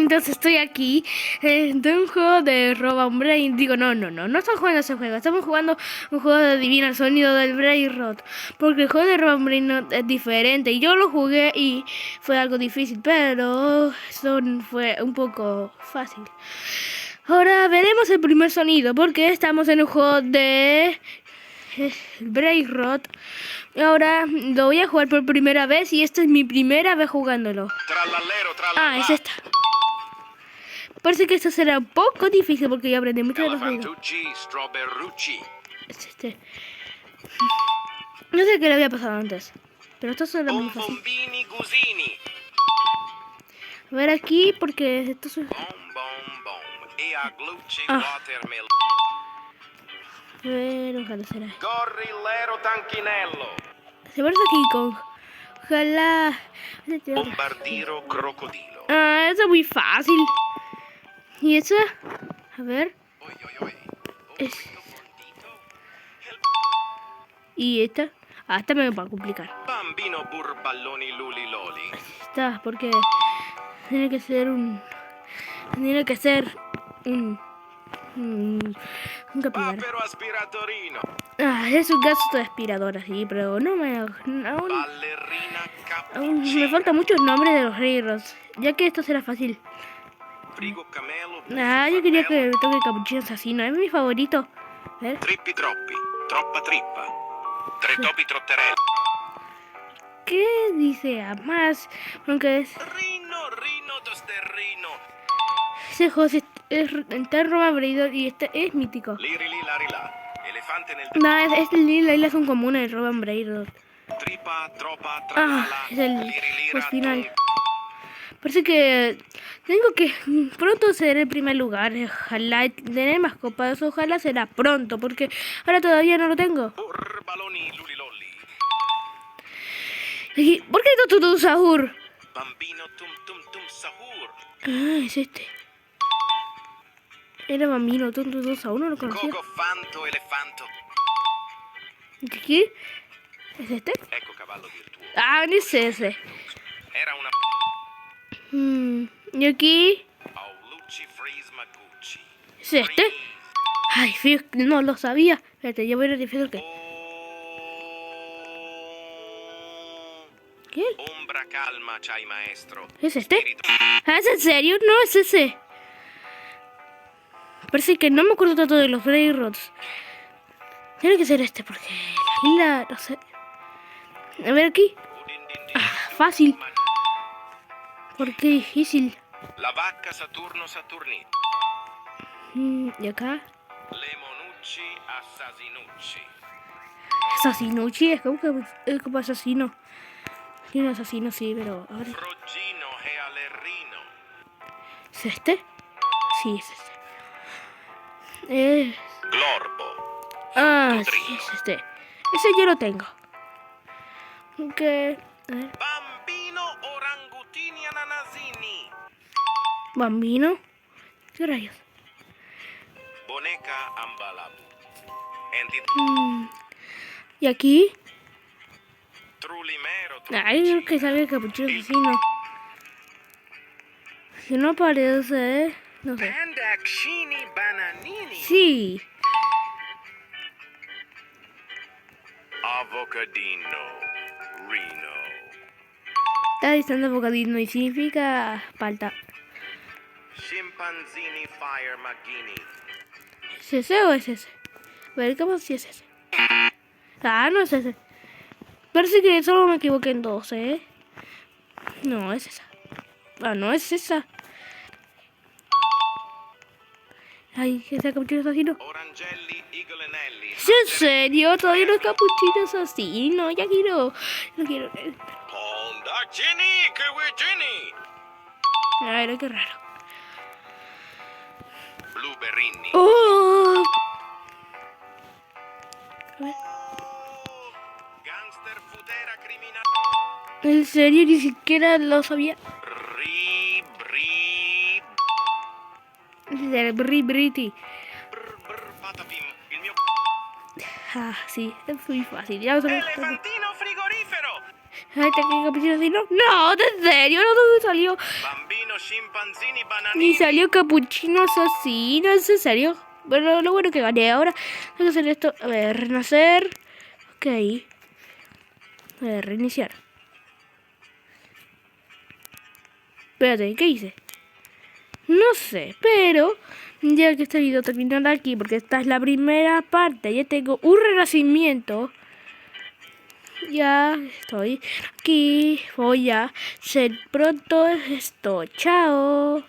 Entonces estoy aquí de un juego de Roba un Brain. Digo, no estamos jugando ese juego. Estamos jugando un juego de adivinar el sonido del Brain Rot. Porque el juego de Roba un Brain es diferente. Y yo lo jugué y fue algo difícil, pero eso fue un poco fácil. Ahora veremos el primer sonido, porque estamos en un juego de Brain Rot. Ahora lo voy a jugar por primera vez y esta es mi primera vez jugándolo. Ah, es esta. Parece que esto será un poco difícil porque ya aprendí mucho de los juegos. Es este. No sé qué le había pasado antes, pero esto será muy fácil. A ver aquí, porque esto es... Ah. A ver, ojalá será. Se parece a King Kong. Ojalá. Bombardiro crocodilo. Ah, eso es muy fácil. ¿Y esa? A ver. Es... ¿Y esta? Ah, esta me va a complicar. Bambino burballoni luli loli. Esta, porque tiene que ser un... Tiene que ser un capibara. Papero aspiratorino. Ah, es un gasto de aspiradora, sí, pero no me... Ballerina Aún me cappuccina. faltan muchos nombres de los reyes, ya que esto será fácil. Frigo camelo. Ah, yo quería que me toque Cappuccino Assassino, es mi favorito. A ver. Trippi troppi. Troppa trippa. Tre topi trotterelli. ¿Qué dice a más? Aunque es... Rino tosterrino. Ese juego es entero abrido y este es mítico. Liri li lari la. Elefante nel. No, es Lila y las son comunes, el Roban Braidot. Tripa, tropa, Ah, tralala. es el Liri lira, pues final. Parece que tengo que pronto ser el primer lugar. Ojalá tener más copas, ojalá será pronto, porque ahora todavía no lo tengo. Burbaloni luli lolli. Y, ¿por qué no tu Sahur? Bambino tum tum tum sahur. Ah, es este. Era Bambino, Tum Sahur, no lo conocía. Coco fanto elefanto. ¿Qué? ¿Es este? Ecco cavallo virtuoso. Ah, no es ese. Era una Y aquí... Aulucci Frisma Gucci. ¿Es este? Ay, fío, no lo sabía. Espérate, yo voy a verificar qué. ¿Qué? Ombra calma c'hai maestro. ¿Es este? Spirito- Ah, ¿es en serio? No, es ese. Parece que no me acuerdo tanto de los Brainrots. Tiene que ser este, porque la isla, no sé. A ver aquí. Ah, fácil. ¿Por qué difícil? La vacca Saturno Saturni. Y acá. Le Monucci Assasinucci. Asasinucci, es como asesino. Tiene un asesino, sí, pero... A ver. Froggino e Alerrino. ¿Es este? Sí, es este. Es... Glorbo. Ah, sí, Totrino. es este. Ese yo lo tengo. Aunque... A ver. Bambino orangutini ananasini. Bambino. ¿Qué rayos? Boneca ambalabu. Enti Y aquí... Trulimero. Ay, yo que sabía Capuchino Asesino. Si no aparece, no sé. Pandaccini bananini. Sí. Avocadino. Reno. Está diciendo bocadino y significa palta. Scimpanzini fire maghini. ¿Es ese o es ese? A ver, ¿cómo si es ese? Ah, no es ese. Parece que solo me equivoqué en dos, ¿eh? No, es esa. Ah, no es esa. Ay, ¿qué es el Capuchino Asesino? Orangelli igolenelli. ¿Es en serio? Todavía no es Capuchino Asesino. Ya quiero. No quiero. Pondaccini kiwigini. A ver, qué raro. Blueberrini. ¡Oh! A ver. Gangster futera criminal. En serio, ni siquiera lo sabía. Briti. Patapim. Il mio Ah, sí, es muy fácil. Ya lo sabía. elefantino frigorifero. Ay, ¿te qué Capuchino Asesino? No, ¿en serio? ¿No dónde salió? Bambino Scimpanzini Y bananini. salió capuchino asesino, ¿en serio? Bueno, lo bueno que gané ahora. Tengo que hacer esto. A ver, renacer. Ok. A ver, reiniciar. Espérate, ¿qué hice? No sé, pero ya que este video terminará aquí, porque esta es la primera parte, ya tengo un renacimiento. Ya estoy aquí, voy a hacer pronto esto. Chao.